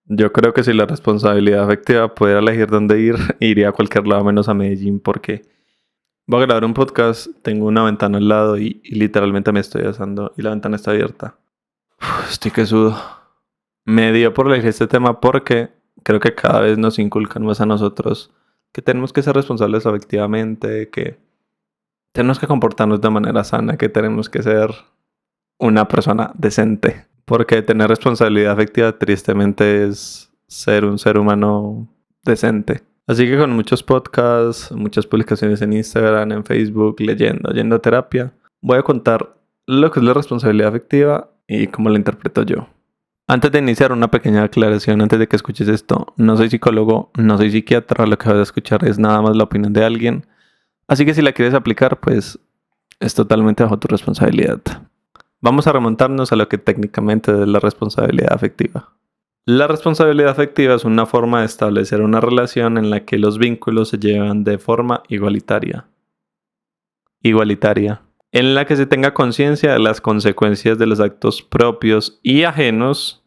Yo creo que si la responsabilidad afectiva pudiera elegir dónde ir, iría a cualquier lado menos a Medellín porque voy a grabar un podcast, tengo una ventana al lado y literalmente me estoy asando y la ventana está abierta. Estoy que sudo. Me dio por elegir este tema porque creo que cada vez nos inculcan más a nosotros que tenemos que ser responsables afectivamente, que tenemos que comportarnos de manera sana, que tenemos que ser una persona decente. Porque tener responsabilidad afectiva tristemente es ser un ser humano decente. Así que con muchos podcasts, muchas publicaciones en Instagram, en Facebook, leyendo, yendo a terapia, voy a contar lo que es la responsabilidad afectiva y cómo la interpreto yo. Antes de iniciar, una pequeña aclaración antes de que escuches esto. No soy psicólogo, no soy psiquiatra, lo que vas a escuchar es nada más la opinión de alguien. Así que si la quieres aplicar, pues es totalmente bajo tu responsabilidad. Vamos a remontarnos a lo que técnicamente es la responsabilidad afectiva. La responsabilidad afectiva es una forma de establecer una relación en la que los vínculos se llevan de forma igualitaria. En la que se tenga conciencia de las consecuencias de los actos propios y ajenos,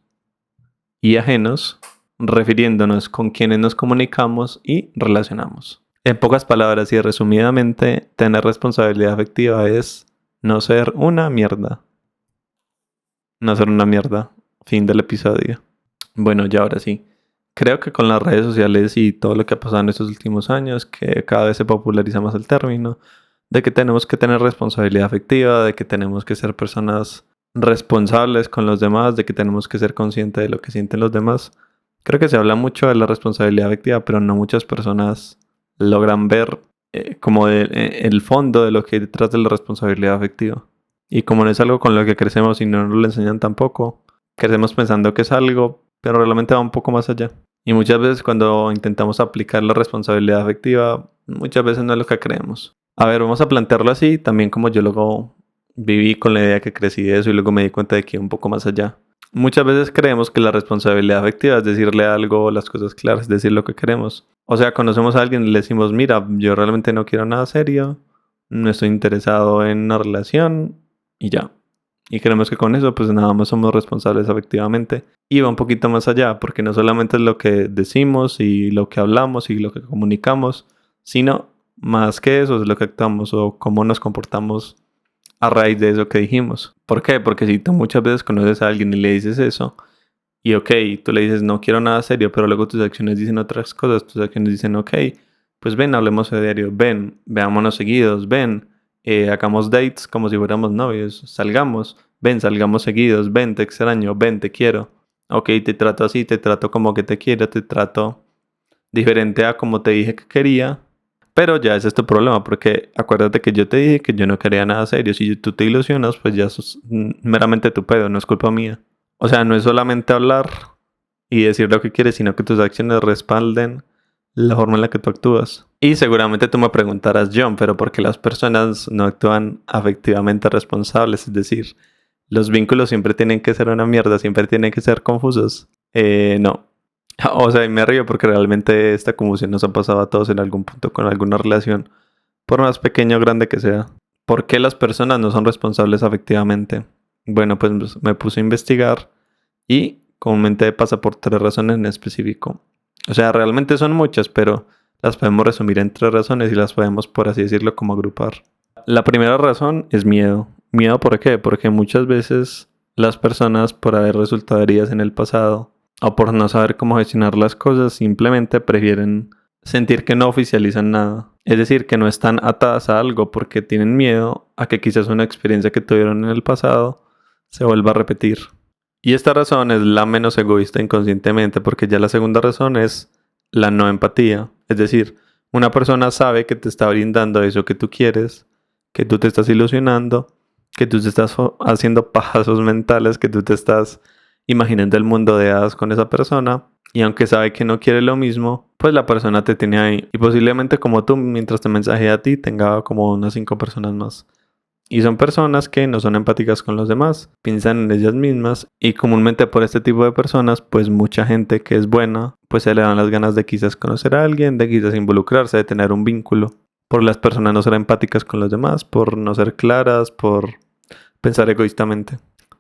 refiriéndonos con quienes nos comunicamos y relacionamos. En pocas palabras y resumidamente, tener responsabilidad afectiva es no ser una mierda. No ser una mierda. Fin del episodio. Bueno, ya ahora sí. Creo que con las redes sociales y todo lo que ha pasado en estos últimos años, que cada vez se populariza más el término, de que tenemos que tener responsabilidad afectiva, de que tenemos que ser personas responsables con los demás, de que tenemos que ser conscientes de lo que sienten los demás. Creo que se habla mucho de la responsabilidad afectiva, pero no muchas personas logran ver como el fondo de lo que hay detrás de la responsabilidad afectiva. Y como no es algo con lo que crecemos y no nos lo enseñan tampoco, crecemos pensando que es algo, pero realmente va un poco más allá. Y muchas veces cuando intentamos aplicar la responsabilidad afectiva, muchas veces no es lo que creemos. A ver, vamos a plantearlo así, también como yo luego viví con la idea que crecí de eso y luego me di cuenta de que iba un poco más allá. Muchas veces creemos que la responsabilidad afectiva es decirle algo, las cosas claras, decir lo que queremos. O sea, conocemos a alguien y le decimos, mira, yo realmente no quiero nada serio, no estoy interesado en una relación y ya. Y creemos que con eso pues nada más somos responsables afectivamente. Y va un poquito más allá, porque no solamente es lo que decimos y lo que hablamos y lo que comunicamos, sino más que eso es lo que actuamos o cómo nos comportamos a raíz de eso que dijimos. ¿Por qué? Porque si tú muchas veces conoces a alguien y le dices eso, y ok, tú le dices no quiero nada serio, pero luego tus acciones dicen otras cosas, tus acciones dicen ok, pues ven, hablemos serio, ven, veámonos seguidos, ven, hagamos dates como si fuéramos novios, salgamos, ven, salgamos seguidos, ven, te extraño, ven, te quiero. Ok, te trato así, te trato como que te quiero, te trato diferente a como te dije que quería. Pero ya ese es tu problema, porque acuérdate que yo te dije que yo no quería nada serio. Si tú te ilusionas, pues ya eso es meramente tu pedo, no es culpa mía. O sea, no es solamente hablar y decir lo que quieres, sino que tus acciones respalden la forma en la que tú actúas. Y seguramente tú me preguntarás, John, pero ¿por qué las personas no actúan afectivamente responsables? Es decir, los vínculos siempre tienen que ser una mierda, siempre tienen que ser confusos. No. O sea, y me río porque realmente esta confusión nos ha pasado a todos en algún punto con alguna relación, por más pequeña o grande que sea. ¿Por qué las personas no son responsables afectivamente? Bueno, pues me puse a investigar y comúnmente pasa por 3 razones en específico. O sea, realmente son muchas, pero las podemos resumir en 3 razones y las podemos, por así decirlo, como agrupar. La primera razón es miedo. ¿Miedo por qué? Porque muchas veces las personas, por haber resultado heridas en el pasado, o por no saber cómo gestionar las cosas, simplemente prefieren sentir que no oficializan nada. Es decir, que no están atadas a algo porque tienen miedo a que quizás una experiencia que tuvieron en el pasado se vuelva a repetir. Y esta razón es la menos egoísta inconscientemente, porque ya la segunda razón es la no empatía. Es decir, una persona sabe que te está brindando eso que tú quieres, que tú te estás ilusionando, que tú te estás haciendo pasos mentales, que tú te estás imaginando el mundo de hadas con esa persona, y aunque sabe que no quiere lo mismo, pues la persona te tiene ahí. Y posiblemente como tú, mientras te mensajea a ti, tenga como unas 5 personas más. Y son personas que no son empáticas con los demás, piensan en ellas mismas y comúnmente por este tipo de personas, pues mucha gente que es buena, pues se le dan las ganas de quizás conocer a alguien, de quizás involucrarse, de tener un vínculo. Por las personas no ser empáticas con los demás, por no ser claras, por pensar egoístamente.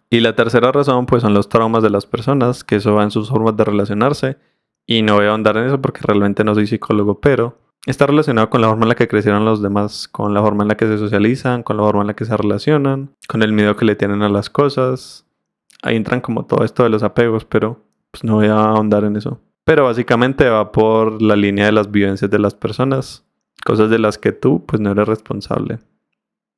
Y la tercera razón pues son los traumas de las personas, que eso va en sus formas de relacionarse. Y no voy a ahondar en eso porque realmente no soy psicólogo, pero está relacionado con la forma en la que crecieron los demás, con la forma en la que se socializan, con la forma en la que se relacionan, con el miedo que le tienen a las cosas. Ahí entran como todo esto de los apegos, pero pues no voy a ahondar en eso. Pero básicamente va por la línea de las vivencias de las personas, cosas de las que tú pues no eres responsable.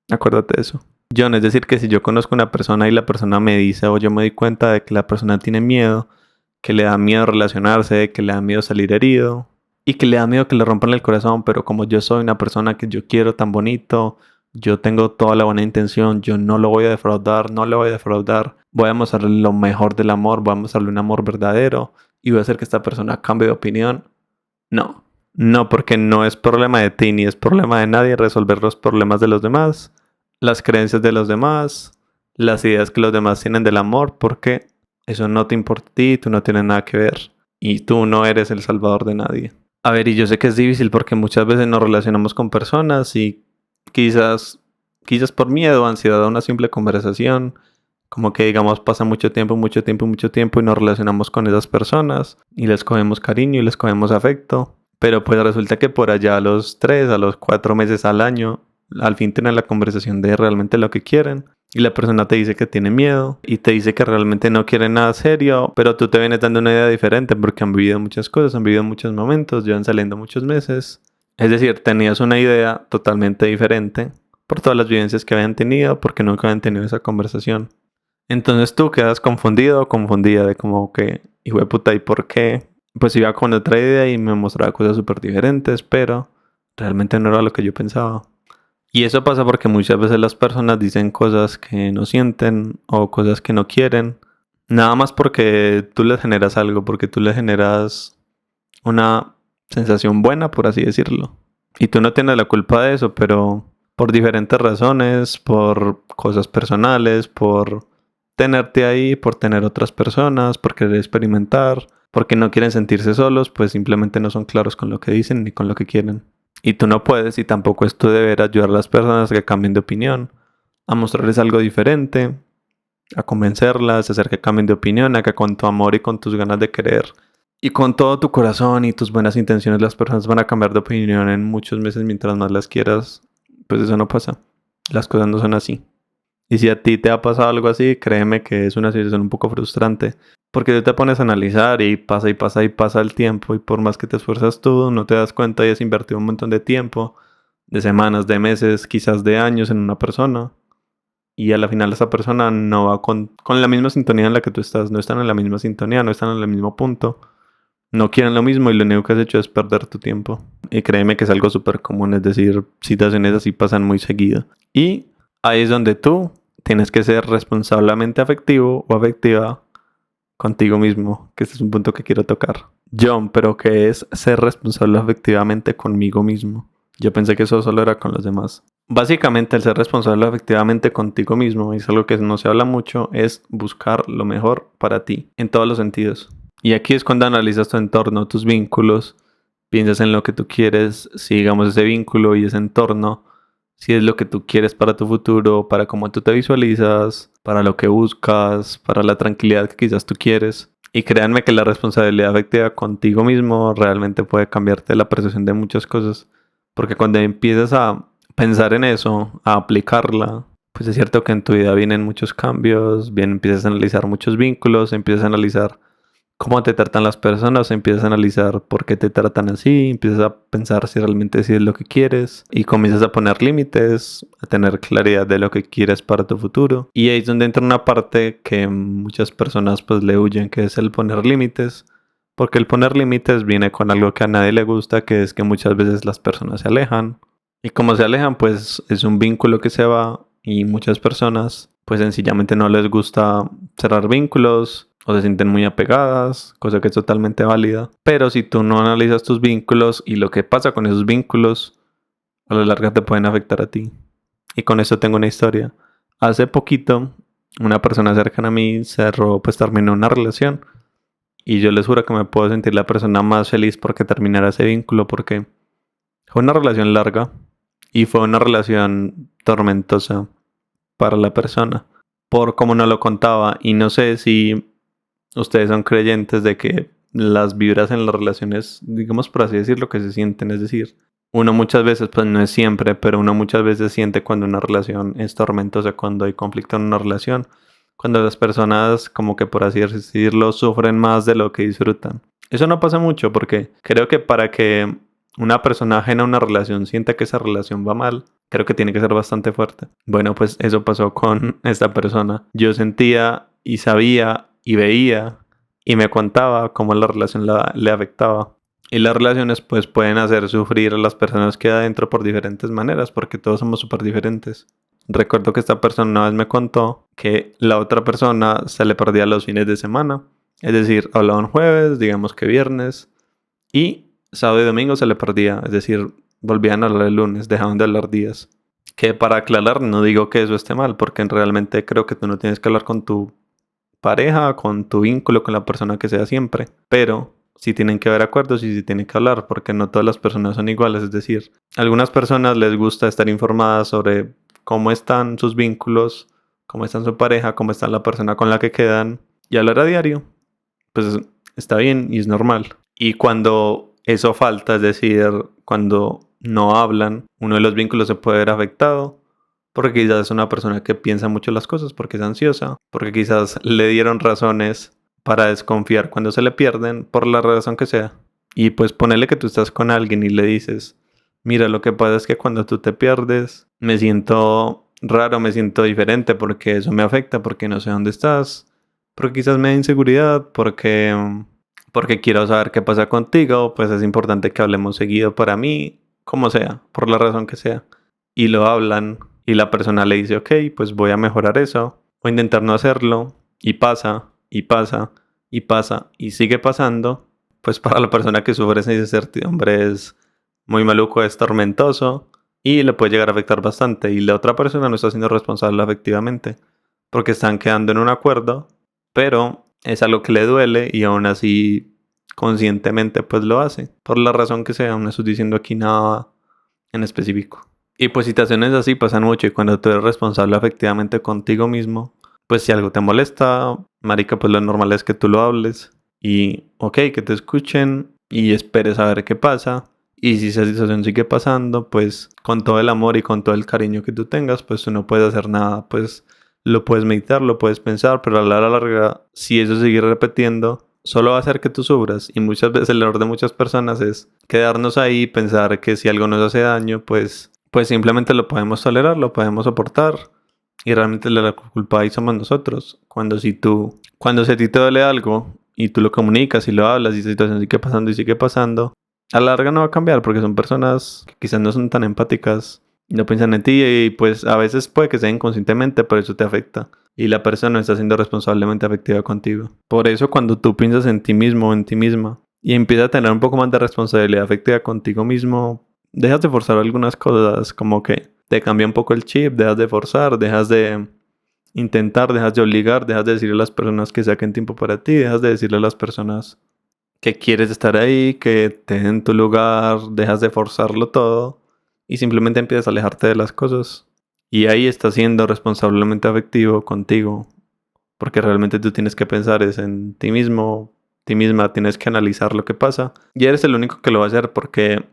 Acuérdate de eso. John, es decir, que si yo conozco a una persona y la persona me dice o yo me doy cuenta de que la persona tiene miedo, que le da miedo relacionarse, que le da miedo salir herido y que le da miedo que le rompan el corazón, pero como yo soy una persona que yo quiero tan bonito, yo tengo toda la buena intención, yo no lo voy a defraudar, no le voy a defraudar, voy a mostrarle lo mejor del amor, voy a mostrarle un amor verdadero y voy a hacer que esta persona cambie de opinión. No, no, porque no es problema de ti ni es problema de nadie resolver los problemas de los demás, las creencias de los demás, las ideas que los demás tienen del amor, porque eso no te importa a ti, tú no tienes nada que ver y tú no eres el salvador de nadie. A ver, y yo sé que es difícil porque muchas veces nos relacionamos con personas y quizás por miedo, ansiedad a una simple conversación, como que digamos pasa mucho tiempo y nos relacionamos con esas personas y les cogemos cariño y les cogemos afecto, pero pues resulta que por allá a los 3, a los 4 meses al año, al fin tienen la conversación de realmente lo que quieren. Y la persona te dice que tiene miedo y te dice que realmente no quiere nada serio, pero tú te vienes dando una idea diferente porque han vivido muchas cosas, han vivido muchos momentos, llevan saliendo muchos meses. Es decir, tenías una idea totalmente diferente por todas las vivencias que habían tenido, porque nunca habían tenido esa conversación. Entonces tú quedas confundido o confundida de como que, hijo de puta, ¿y por qué? Pues iba con otra idea y me mostraba cosas súper diferentes, pero realmente no era lo que yo pensaba. Y eso pasa porque muchas veces las personas dicen cosas que no sienten o cosas que no quieren. Nada más porque tú les generas algo, porque tú les generas una sensación buena, por así decirlo. Y tú no tienes la culpa de eso, pero por diferentes razones, por cosas personales, por tenerte ahí, por tener otras personas, por querer experimentar, porque no quieren sentirse solos, pues simplemente no son claros con lo que dicen ni con lo que quieren. Y tú no puedes y tampoco es tu deber ayudar a las personas a que cambien de opinión, a mostrarles algo diferente, a convencerlas, a hacer que cambien de opinión, a que con tu amor y con tus ganas de querer y con todo tu corazón y tus buenas intenciones las personas van a cambiar de opinión en muchos meses mientras más las quieras. Pues eso no pasa. Las cosas no son así. Y si a ti te ha pasado algo así, créeme que es una situación un poco frustrante. Porque tú te pones a analizar y pasa y pasa y pasa el tiempo y por más que te esfuerzas tú, no te das cuenta y has invertido un montón de tiempo, de semanas, de meses, quizás de años en una persona. Y a la final esa persona no va con la misma sintonía en la que tú estás. No están en la misma sintonía, no están en el mismo punto. No quieren lo mismo y lo único que has hecho es perder tu tiempo. Y créeme que es algo súper común, es decir, situaciones así pasan muy seguido. Y ahí es donde tú tienes que ser responsablemente afectivo o afectiva contigo mismo, que este es un punto que quiero tocar. John, pero ¿qué es ser responsable afectivamente conmigo mismo? Yo pensé que eso solo era con los demás. Básicamente el ser responsable efectivamente contigo mismo, y es algo que no se habla mucho, es buscar lo mejor para ti, en todos los sentidos. Y aquí es cuando analizas tu entorno, tus vínculos, piensas en lo que tú quieres, si digamos ese vínculo y ese entorno, si es lo que tú quieres para tu futuro, para cómo tú te visualizas, para lo que buscas, para la tranquilidad que quizás tú quieres. Y créanme que la responsabilidad afectiva contigo mismo realmente puede cambiarte la percepción de muchas cosas. Porque cuando empiezas a pensar en eso, a aplicarla, pues es cierto que en tu vida vienen muchos cambios, bien empiezas a analizar muchos vínculos, empiezas a analizar cómo te tratan las personas, empiezas a analizar por qué te tratan así, empiezas a pensar si realmente sí es lo que quieres y comienzas a poner límites, a tener claridad de lo que quieres para tu futuro. Y ahí es donde entra una parte que muchas personas pues le huyen, que es el poner límites, porque el poner límites viene con algo que a nadie le gusta, que es que muchas veces las personas se alejan. Y como se alejan, pues es un vínculo que se va y muchas personas pues sencillamente no les gusta cerrar vínculos o se sienten muy apegadas, cosa que es totalmente válida. Pero si tú no analizas tus vínculos y lo que pasa con esos vínculos, a la larga te pueden afectar a ti. Y con eso tengo una historia. Hace poquito, una persona cercana a mí pues terminó una relación. Y yo les juro que me puedo sentir la persona más feliz porque terminara ese vínculo, porque fue una relación larga y fue una relación tormentosa para la persona. por cómo nos lo contaba. Y no sé si ustedes son creyentes de que las vibras en las relaciones, digamos por así decirlo, que se sienten. Es decir, uno muchas veces, pues no es siempre, pero uno muchas veces siente cuando una relación es tormentosa, cuando hay conflicto en una relación, cuando las personas, como que por así decirlo, sufren más de lo que disfrutan. Eso no pasa mucho porque creo que para que una persona ajena a una relación sienta que esa relación va mal, creo que tiene que ser bastante fuerte. Bueno, pues eso pasó con esta persona. Yo sentía y sabía y veía y me contaba cómo la relación le afectaba. Y las relaciones pues pueden hacer sufrir a las personas que hay adentro por diferentes maneras, porque todos somos súper diferentes. Recuerdo que esta persona una vez me contó que la otra persona se le perdía los fines de semana. Es decir, hablaban jueves, digamos que viernes, y sábado y domingo se le perdía. Es decir, volvían a hablar el lunes, dejaban de hablar días. Que para aclarar, no digo que eso esté mal, porque realmente creo que tú no tienes que hablar con tu pareja, con tu vínculo, con la persona que sea siempre. Pero sí tienen que haber acuerdos y sí tienen que hablar, porque no todas las personas son iguales. Es decir, a algunas personas les gusta estar informadas sobre cómo están sus vínculos, cómo está su pareja, cómo está la persona con la que quedan, y hablar a diario. Pues está bien y es normal. Y cuando eso falta, es decir, cuando no hablan, uno de los vínculos se puede ver afectado, porque quizás es una persona que piensa mucho las cosas, porque es ansiosa, porque quizás le dieron razones para desconfiar cuando se le pierden, por la razón que sea. Y pues ponerle que tú estás con alguien y le dices, mira, lo que pasa es que cuando tú te pierdes, me siento raro, me siento diferente, porque eso me afecta, porque no sé dónde estás, porque quizás me da inseguridad, porque quiero saber qué pasa contigo, pues es importante que hablemos seguido para mí, como sea, por la razón que sea. Y lo hablan y la persona le dice, ok, pues voy a mejorar eso, o intentar no hacerlo, y pasa, y pasa, y pasa, y sigue pasando. Pues para la persona que sufre esa incertidumbre es muy maluco, es tormentoso, y le puede llegar a afectar bastante. Y la otra persona no está siendo responsable afectivamente, porque están quedando en un acuerdo, pero es algo que le duele y aún así conscientemente pues lo hace. Por la razón que sea, no estoy diciendo aquí nada en específico. Y pues situaciones así pasan mucho y cuando tú eres responsable efectivamente contigo mismo, pues si algo te molesta, marica, pues lo normal es que tú lo hables y ok, que te escuchen y esperes a ver qué pasa. Y si esa situación sigue pasando, pues con todo el amor y con todo el cariño que tú tengas, pues tú no puedes hacer nada, pues lo puedes meditar, lo puedes pensar, pero a la larga, si eso sigue repitiendo, solo va a hacer que tú sufras. Y muchas veces el error de muchas personas es quedarnos ahí y pensar que si algo nos hace daño, pues simplemente lo podemos tolerar, lo podemos soportar. Y realmente la culpa ahí somos nosotros. Cuando si a ti te duele algo y tú lo comunicas y lo hablas y esa situación sigue pasando, a la larga no va a cambiar porque son personas que quizás no son tan empáticas y no piensan en ti y pues a veces puede que sea inconscientemente, pero eso te afecta. Y la persona no está siendo responsablemente afectiva contigo. Por eso cuando tú piensas en ti mismo o en ti misma y empiezas a tener un poco más de responsabilidad afectiva contigo mismo, dejas de forzar algunas cosas, como que te cambia un poco el chip, dejas de forzar, dejas de intentar, dejas de obligar, dejas de decirle a las personas que saquen tiempo para ti, dejas de decirle a las personas que quieres estar ahí, que te den tu lugar, dejas de forzarlo todo y simplemente empiezas a alejarte de las cosas. Y ahí estás siendo responsablemente afectivo contigo, porque realmente tú tienes que pensar es en ti mismo, ti misma, tienes que analizar lo que pasa y eres el único que lo va a hacer porque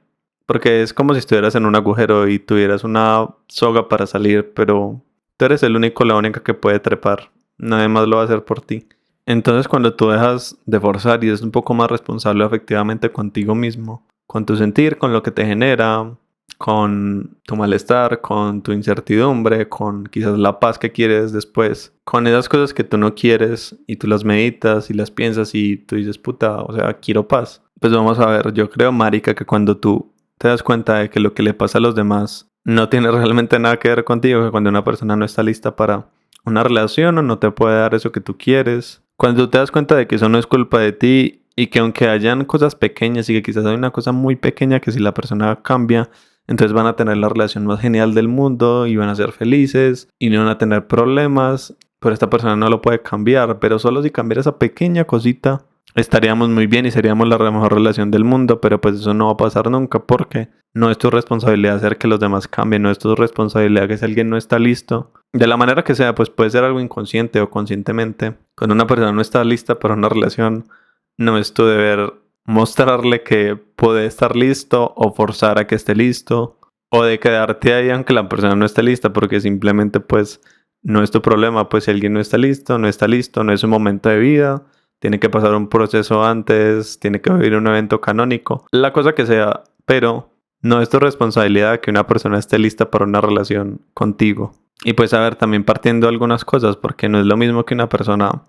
es como si estuvieras en un agujero y tuvieras una soga para salir, pero tú eres el único, la única que puede trepar. Nadie más lo va a hacer por ti. Entonces cuando tú dejas de forzar y eres un poco más responsable efectivamente contigo mismo, con tu sentir, con lo que te genera, con tu malestar, con tu incertidumbre, con quizás la paz que quieres después, con esas cosas que tú no quieres y tú las meditas y las piensas y tú dices, puta, o sea, quiero paz. Pues vamos a ver, yo creo, marica, que cuando tú te das cuenta de que lo que le pasa a los demás no tiene realmente nada que ver contigo, que cuando una persona no está lista para una relación o no te puede dar eso que tú quieres, cuando tú te das cuenta de que eso no es culpa de ti y que aunque hayan cosas pequeñas y que quizás hay una cosa muy pequeña que si la persona cambia, entonces van a tener la relación más genial del mundo y van a ser felices y no van a tener problemas, pero esta persona no lo puede cambiar, pero solo si cambiara esa pequeña cosita estaríamos muy bien y seríamos la mejor relación del mundo, pero pues eso no va a pasar nunca porque No es tu responsabilidad hacer que los demás cambien, no es tu responsabilidad que si alguien no está listo, de la manera que sea, pues puede ser algo inconsciente o conscientemente. Cuando una persona no está lista para una relación, no es tu deber mostrarle que puede estar listo o forzar a que esté listo o de quedarte ahí aunque la persona no esté lista, porque simplemente pues no es tu problema. Pues si alguien no está listo, no está listo, no es su momento de vida, tiene que pasar un proceso antes, tiene que vivir un evento canónico, la cosa que sea, pero no es tu responsabilidad que una persona esté lista para una relación contigo. Y pues a ver, también partiendo algunas cosas, porque no es lo mismo que una persona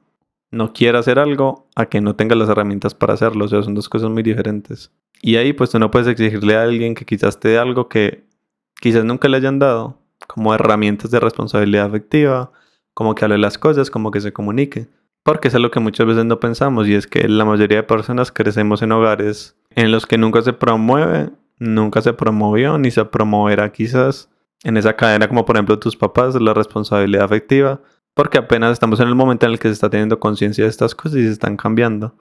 no quiera hacer algo a que no tenga las herramientas para hacerlo. O sea, son dos cosas muy diferentes. Y ahí pues tú no puedes exigirle a alguien que quizás te dé algo que quizás nunca le hayan dado, como herramientas de responsabilidad afectiva, como que hable las cosas, como que se comunique. Porque es algo que muchas veces no pensamos, y es que la mayoría de personas crecemos en hogares en los que nunca se promueve, nunca se promovió, ni se promoverá quizás en esa cadena, como por ejemplo tus papás, la responsabilidad afectiva, porque apenas estamos en el momento en el que se está teniendo conciencia de estas cosas y se están cambiando.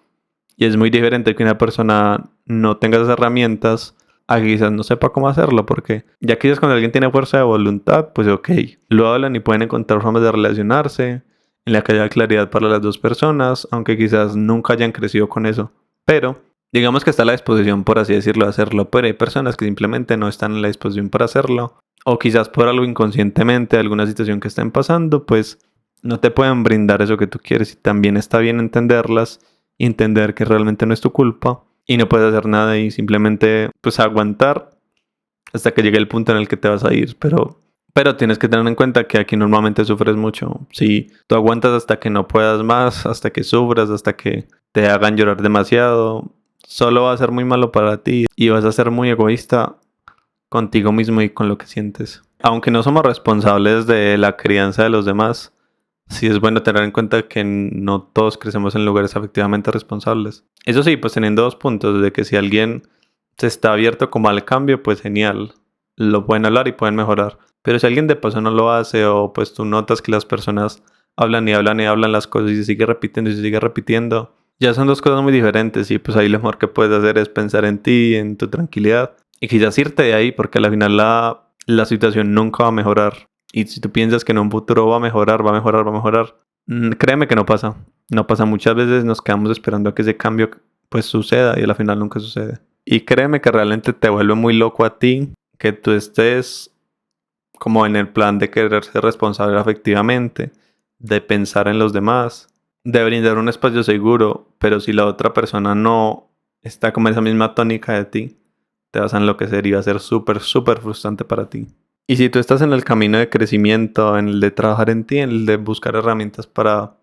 Y es muy diferente que una persona no tenga esas herramientas a que quizás no sepa cómo hacerlo, porque ya quizás cuando alguien tiene fuerza de voluntad, pues ok, lo hablan y pueden encontrar formas de relacionarse en la que haya claridad para las dos personas, aunque quizás nunca hayan crecido con eso. Pero digamos que está a la disposición, por así decirlo, de hacerlo, pero hay personas que simplemente no están en la disposición para hacerlo, o quizás por algo inconscientemente, alguna situación que estén pasando, pues no te pueden brindar eso que tú quieres, y también está bien entenderlas, entender que realmente no es tu culpa y no puedes hacer nada y simplemente pues aguantar hasta que llegue el punto en el que te vas a ir, pero tienes que tener en cuenta que aquí normalmente sufres mucho. Si tú aguantas hasta que no puedas más, hasta que sufras, hasta que te hagan llorar demasiado, solo va a ser muy malo para ti y vas a ser muy egoísta contigo mismo y con lo que sientes. Aunque no somos responsables de la crianza de los demás, sí es bueno tener en cuenta que no todos crecemos en lugares afectivamente responsables. Eso sí, pues teniendo dos puntos, de que si alguien se está abierto como al cambio, pues genial, lo pueden hablar y pueden mejorar. Pero si alguien de paso no lo hace, o pues tú notas que las personas hablan y hablan y hablan las cosas y se sigue repitiendo y se sigue repitiendo, ya son dos cosas muy diferentes, y pues ahí lo mejor que puedes hacer es pensar en ti, en tu tranquilidad y quizás irte de ahí, porque al final la situación nunca va a mejorar. Y si tú piensas que en un futuro va a mejorar, va a mejorar, va a mejorar, créeme que no pasa. No pasa. Muchas veces nos quedamos esperando a que ese cambio pues suceda y al final nunca sucede. Y créeme que realmente te vuelve muy loco a ti que tú estés como en el plan de querer ser responsable afectivamente, de pensar en los demás, de brindar un espacio seguro, pero si la otra persona no está como en esa misma tónica de ti, te vas a enloquecer y va a ser súper, súper frustrante para ti. Y si tú estás en el camino de crecimiento, en el de trabajar en ti, en el de buscar herramientas para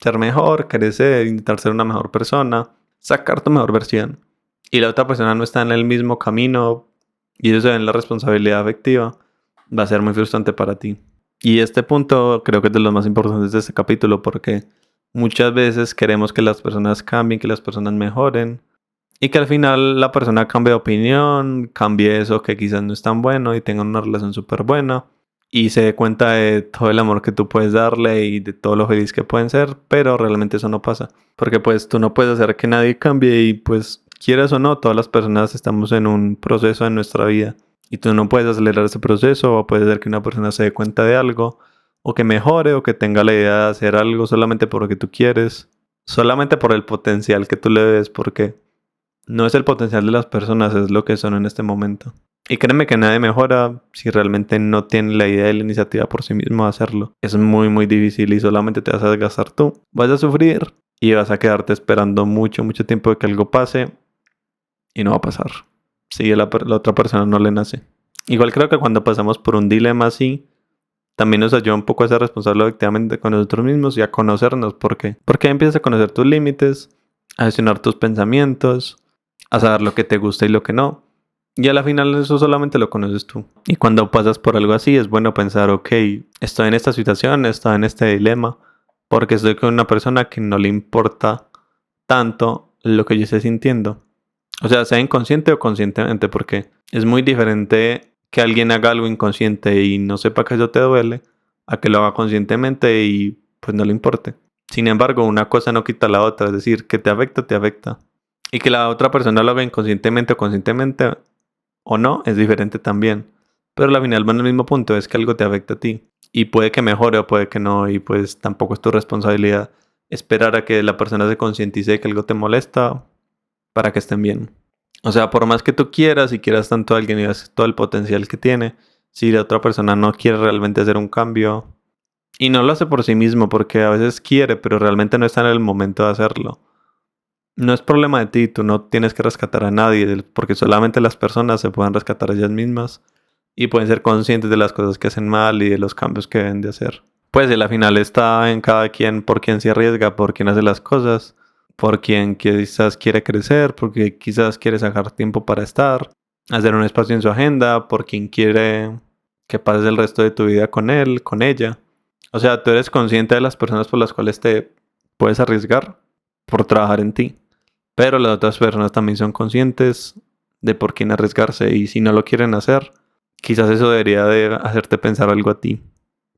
ser mejor, crecer, intentar ser una mejor persona, sacar tu mejor versión, y la otra persona no está en el mismo camino y eso se ve en la responsabilidad afectiva, va a ser muy frustrante para ti. Y este punto creo que es de los más importantes de este capítulo, porque muchas veces queremos que las personas cambien, que las personas mejoren, y que al final la persona cambie de opinión, cambie eso que quizás no es tan bueno y tenga una relación súper buena y se dé cuenta de todo el amor que tú puedes darle y de todo lo feliz que pueden ser, pero realmente eso no pasa. Porque pues tú no puedes hacer que nadie cambie y pues quieras o no, todas las personas estamos en un proceso en nuestra vida y tú no puedes acelerar ese proceso, o puede ser que una persona se dé cuenta de algo o que mejore o que tenga la idea de hacer algo solamente porque tú quieres, solamente por el potencial que tú le ves, porque no es el potencial de las personas, es lo que son en este momento. Y créeme que nadie mejora si realmente no tiene la idea y la iniciativa por sí mismo de hacerlo. Es muy, muy difícil y solamente te vas a desgastar tú. Vas a sufrir y vas a quedarte esperando mucho, mucho tiempo de que algo pase y no va a pasar. Si la otra persona no le nace. Igual creo que cuando pasamos por un dilema así, también nos ayuda un poco a ser responsables efectivamente con nosotros mismos y a conocernos. ¿Por qué? Porque empiezas a conocer tus límites, a gestionar tus pensamientos, a saber lo que te gusta y lo que no. Y a la final eso solamente lo conoces tú. Y cuando pasas por algo así es bueno pensar, ok, estoy en esta situación, estoy en este dilema, porque estoy con una persona que no le importa tanto lo que yo esté sintiendo. O sea, sea inconsciente o conscientemente, porque es muy diferente que alguien haga algo inconsciente y no sepa que eso te duele, a que lo haga conscientemente y pues no le importe. Sin embargo, una cosa no quita la otra, es decir, que te afecta, te afecta. Y que la otra persona lo haga inconscientemente o conscientemente, o no es diferente también. Pero al final van al mismo punto, es que algo te afecta a ti. Y puede que mejore o puede que no, y pues tampoco es tu responsabilidad esperar a que la persona se concientice de que algo te molesta para que estén bien. O sea, por más que tú quieras y quieras tanto a alguien y veas todo el potencial que tiene, si la otra persona no quiere realmente hacer un cambio y no lo hace por sí mismo, porque a veces quiere, pero realmente no está en el momento de hacerlo. No es problema de ti, tú no tienes que rescatar a nadie, porque solamente las personas se pueden rescatar a ellas mismas y pueden ser conscientes de las cosas que hacen mal y de los cambios que deben de hacer. Pues la final está en cada quien, por quien se arriesga, por quien hace las cosas, por quien quizás quiere crecer, porque quizás quiere sacar tiempo para estar, hacer un espacio en su agenda, por quien quiere que pases el resto de tu vida con él, con ella. O sea, tú eres consciente de las personas por las cuales te puedes arriesgar por trabajar en ti. Pero las otras personas también son conscientes de por quién arriesgarse y si no lo quieren hacer, quizás eso debería de hacerte pensar algo a ti.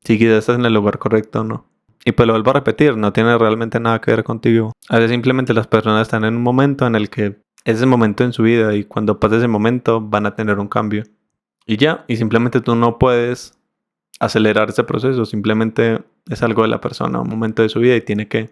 Si quizás estás en el lugar correcto o no. Y pues lo vuelvo a repetir, no tiene realmente nada que ver contigo. A veces simplemente las personas están en un momento en el que es el momento en su vida y cuando pase ese momento van a tener un cambio. Y ya, y simplemente tú no puedes acelerar ese proceso, simplemente es algo de la persona, un momento de su vida y tiene que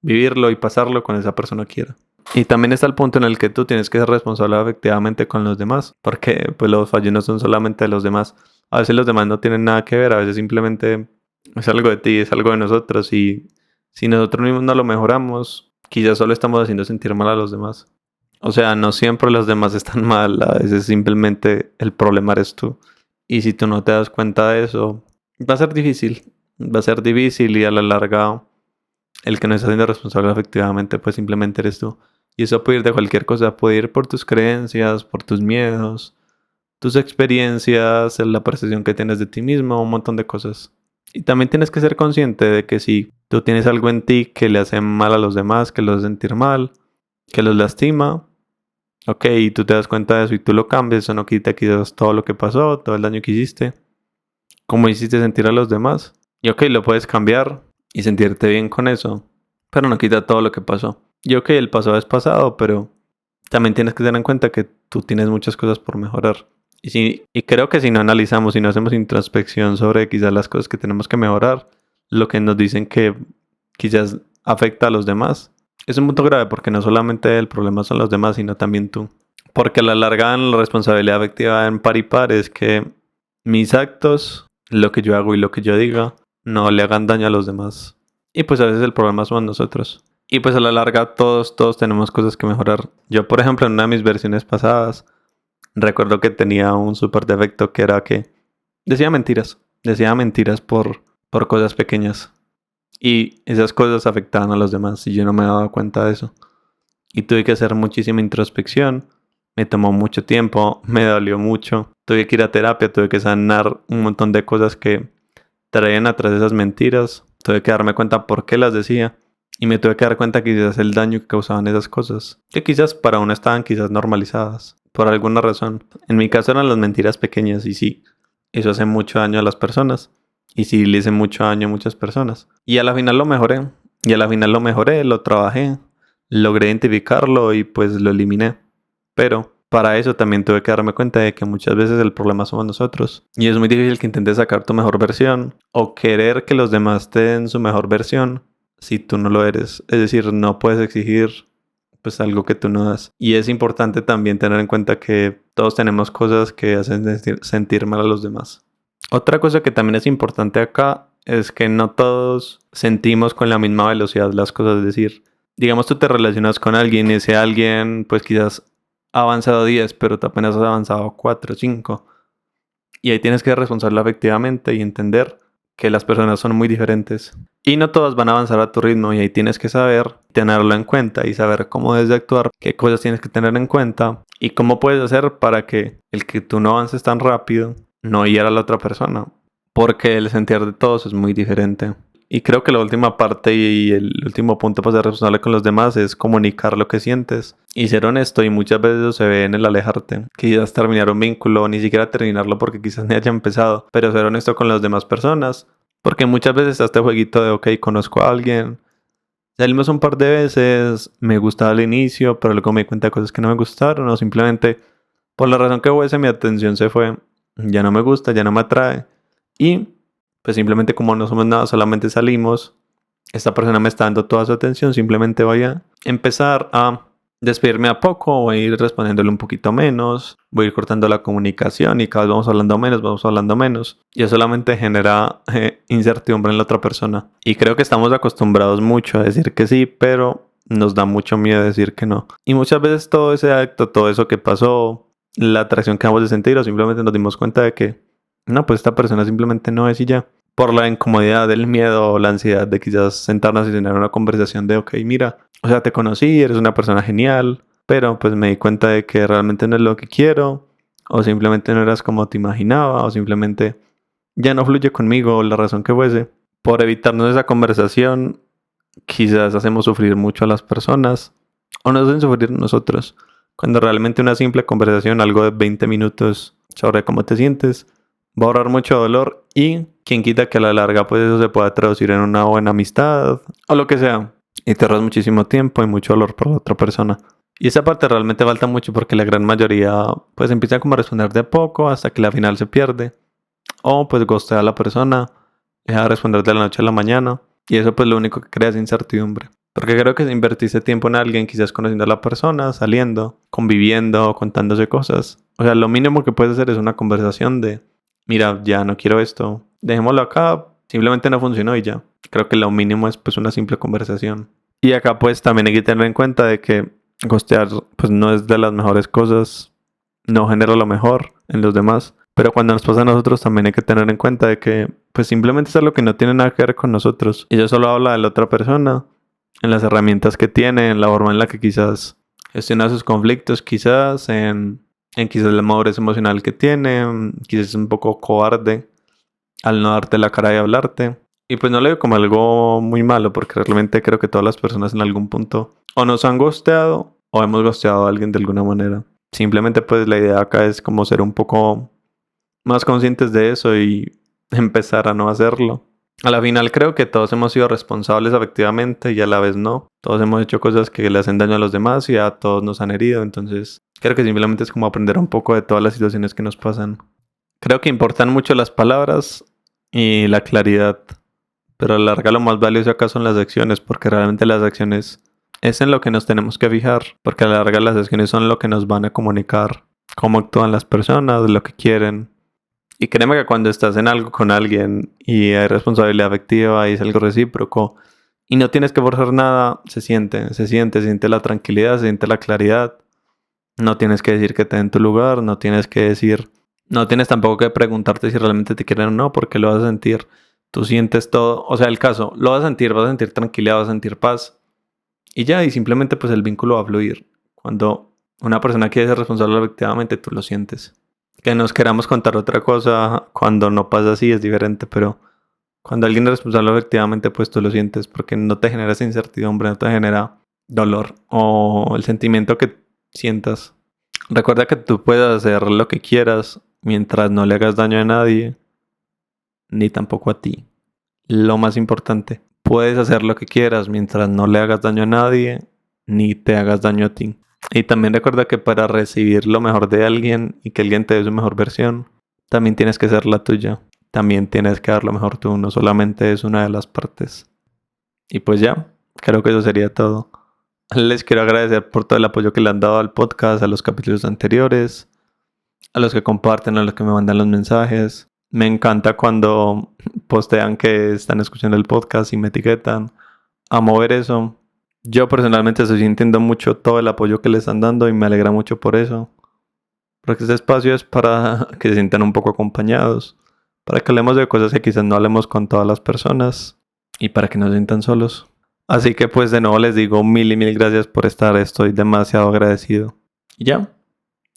vivirlo y pasarlo con esa persona quiera. Y también está el punto en el que tú tienes que ser responsable efectivamente con los demás, porque pues los fallos no son solamente de los demás. A veces los demás no tienen nada que ver, a veces simplemente es algo de ti, es algo de nosotros y si nosotros mismos no lo mejoramos, quizás solo estamos haciendo sentir mal a los demás. O sea, no siempre los demás están mal, a veces simplemente el problema eres tú. Y si tú no te das cuenta de eso, va a ser difícil. Va a ser difícil y a la larga el que no está siendo responsable efectivamente pues simplemente eres tú. Y eso puede ir de cualquier cosa, puede ir por tus creencias, por tus miedos, tus experiencias, la percepción que tienes de ti mismo, un montón de cosas. Y también tienes que ser consciente de que si tú tienes algo en ti que le hace mal a los demás, que los hace sentir mal, que los lastima, ok, y tú te das cuenta de eso y tú lo cambias, eso no quita quizás todo lo que pasó, todo el daño que hiciste, cómo hiciste sentir a los demás. Y ok, lo puedes cambiar y sentirte bien con eso, pero no quita todo lo que pasó. Y ok, el pasado es pasado, pero también tienes que tener en cuenta que tú tienes muchas cosas por mejorar. Y creo que si no analizamos y no hacemos introspección sobre quizás las cosas que tenemos que mejorar, lo que nos dicen que quizás afecta a los demás, es un punto grave porque no solamente el problema son los demás, sino también tú. Porque a la larga la responsabilidad afectiva en par y par es que mis actos, lo que yo hago y lo que yo diga, no le hagan daño a los demás. Y pues a veces el problema somos nosotros. Y pues a la larga todos tenemos cosas que mejorar. Yo, por ejemplo, en una de mis versiones pasadas, recuerdo que tenía un súper defecto que era que decía mentiras. Decía mentiras por cosas pequeñas. Y esas cosas afectaban a los demás y yo no me daba cuenta de eso. Y tuve que hacer muchísima introspección. Me tomó mucho tiempo, me dolió mucho. Tuve que ir a terapia, tuve que sanar un montón de cosas que traían atrás esas mentiras. Tuve que darme cuenta por qué las decía. Y me tuve que dar cuenta que quizás el daño que causaban esas cosas, que quizás para uno estaban quizás normalizadas, por alguna razón. En mi caso eran las mentiras pequeñas y sí, eso hace mucho daño a las personas. Y sí, le hice mucho daño a muchas personas. Y a la final lo mejoré. Lo trabajé, logré identificarlo y pues lo eliminé. Pero para eso también tuve que darme cuenta de que muchas veces el problema somos nosotros. Y es muy difícil que intentes sacar tu mejor versión o querer que los demás te den su mejor versión si tú no lo eres. Es decir, no puedes exigir pues algo que tú no das. Y es importante también tener en cuenta que todos tenemos cosas que hacen sentir mal a los demás. Otra cosa que también es importante acá es que no todos sentimos con la misma velocidad las cosas. Es decir, digamos tú te relacionas con alguien y ese alguien pues quizás ha avanzado 10, pero tú apenas has avanzado 4 o 5. Y ahí tienes que ser responsable efectivamente y entender que las personas son muy diferentes. Y no todas van a avanzar a tu ritmo y ahí tienes que saber tenerlo en cuenta y saber cómo debes de actuar, qué cosas tienes que tener en cuenta y cómo puedes hacer para que el que tú no avances tan rápido no hiera a la otra persona. Porque el sentir de todos es muy diferente. Y creo que la última parte y el último punto para ser responsable con los demás es comunicar lo que sientes y ser honesto. Y muchas veces eso se ve en el alejarte. Quizás terminar un vínculo, ni siquiera terminarlo porque quizás ni haya empezado, pero ser honesto con las demás personas. Porque muchas veces está este jueguito de, ok, conozco a alguien, salimos un par de veces, me gustaba al inicio, pero luego me di cuenta de cosas que no me gustaron o simplemente Por la razón que fuese, mi atención se fue. Ya no me gusta, ya no me atrae. Y pues simplemente como no somos nada, solamente salimos. Esta persona me está dando toda su atención. Simplemente voy a empezar a despedirme a poco. Voy a ir respondiéndole un poquito menos. Voy a ir cortando la comunicación y cada vez vamos hablando menos, vamos hablando menos. Y eso solamente genera incertidumbre en la otra persona. Y creo que estamos acostumbrados mucho a decir que sí, pero nos da mucho miedo decir que no. Y muchas veces todo ese acto, todo eso que pasó, la atracción que acabamos de sentir, o simplemente nos dimos cuenta de que no, pues esta persona simplemente no es y ya. Por la incomodidad, del miedo o la ansiedad de quizás sentarnos y tener una conversación de, ok, mira, o sea, te conocí, eres una persona genial, pero pues me di cuenta de que realmente no es lo que quiero, o simplemente no eras como te imaginaba, o simplemente ya no fluye conmigo, o la razón que fuese. Por evitarnos esa conversación, quizás hacemos sufrir mucho a las personas, o nos hacen sufrir nosotros. Cuando realmente una simple conversación, algo de 20 minutos sobre cómo te sientes, va a ahorrar mucho dolor y quien quita que a la larga pues eso se pueda traducir en una buena amistad o lo que sea. Y te ahorras muchísimo tiempo y mucho dolor por la otra persona. Y esa parte realmente falta mucho porque la gran mayoría pues empieza como a responder de a poco hasta que la final se pierde. O pues gostea a la persona, deja de responder de la noche a la mañana. Y eso pues lo único que crea es incertidumbre. Porque creo que si invertiste tiempo en alguien, quizás conociendo a la persona, saliendo, conviviendo, contándose cosas. O sea, lo mínimo que puedes hacer es una conversación de, mira, ya no quiero esto, dejémoslo acá, simplemente no funcionó y ya. Creo que lo mínimo es pues una simple conversación. Y acá pues también hay que tener en cuenta de que ghostear pues no es de las mejores cosas, no genera lo mejor en los demás. Pero cuando nos pasa a nosotros también hay que tener en cuenta de que pues simplemente es algo que no tiene nada que ver con nosotros. Ella solo habla de la otra persona, en las herramientas que tiene, en la forma en la que quizás gestiona sus conflictos, quizás en quizás la madurez emocional que tiene, quizás es un poco cobarde al no darte la cara y hablarte. Y pues no lo veo como algo muy malo porque realmente creo que todas las personas en algún punto o nos han ghosteado o hemos ghosteado a alguien de alguna manera. Simplemente pues la idea acá es como ser un poco más conscientes de eso y empezar a no hacerlo. A la final creo que todos hemos sido responsables afectivamente y a la vez no. Todos hemos hecho cosas que le hacen daño a los demás y a todos nos han herido. Entonces creo que simplemente es como aprender un poco de todas las situaciones que nos pasan. Creo que importan mucho las palabras y la claridad. Pero a la larga lo más valioso acá son las acciones, porque realmente las acciones es en lo que nos tenemos que fijar. Porque a la larga las acciones son lo que nos van a comunicar cómo actúan las personas, lo que quieren. Y créeme que cuando estás en algo con alguien y hay responsabilidad afectiva y es algo recíproco y no tienes que forzar nada, se siente la tranquilidad, se siente la claridad. No tienes que decir que te den tu lugar, no tienes tampoco que preguntarte si realmente te quieren o no, porque lo vas a sentir. Tú sientes todo, o sea, el caso, lo vas a sentir tranquilidad, vas a sentir paz. Y ya, y simplemente pues el vínculo va a fluir. Cuando una persona quiere ser responsable afectivamente, tú lo sientes. Que nos queramos contar otra cosa cuando no pasa así es diferente, pero cuando alguien es responsable efectivamente, pues tú lo sientes porque no te genera esa incertidumbre, no te genera dolor o el sentimiento que sientas. Recuerda que tú puedes hacer lo que quieras mientras no le hagas daño a nadie, ni tampoco a ti. Lo más importante, puedes hacer lo que quieras mientras no le hagas daño a nadie, ni te hagas daño a ti. Y también recuerda que para recibir lo mejor de alguien y que alguien te dé su mejor versión, también tienes que ser la tuya. También tienes que dar lo mejor tú, no solamente es una de las partes. Y pues ya, creo que eso sería todo. Les quiero agradecer por todo el apoyo que le han dado al podcast, a los capítulos anteriores, a los que comparten, a los que me mandan los mensajes. Me encanta cuando postean que están escuchando el podcast y me etiquetan. Amo ver eso. Yo personalmente estoy sintiendo mucho todo el apoyo que le están dando y me alegra mucho por eso. Porque este espacio es para que se sientan un poco acompañados, para que hablemos de cosas que quizás no hablemos con todas las personas y para que no se sientan solos. Así que pues de nuevo les digo mil y mil gracias por estar, estoy demasiado agradecido. Y ya,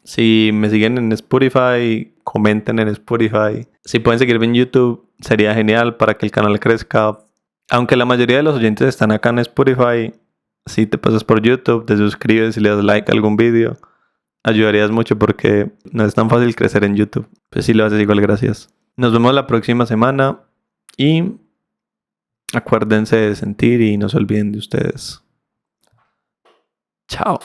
si me siguen en Spotify, comenten en Spotify. Si pueden seguirme en YouTube, sería genial para que el canal crezca. Aunque la mayoría de los oyentes están acá en Spotify, si te pasas por YouTube, te suscribes y le das like a algún vídeo, ayudarías mucho porque no es tan fácil crecer en YouTube. Pues si lo haces igual, gracias. Nos vemos la próxima semana y acuérdense de sentir y no se olviden de ustedes. Chao.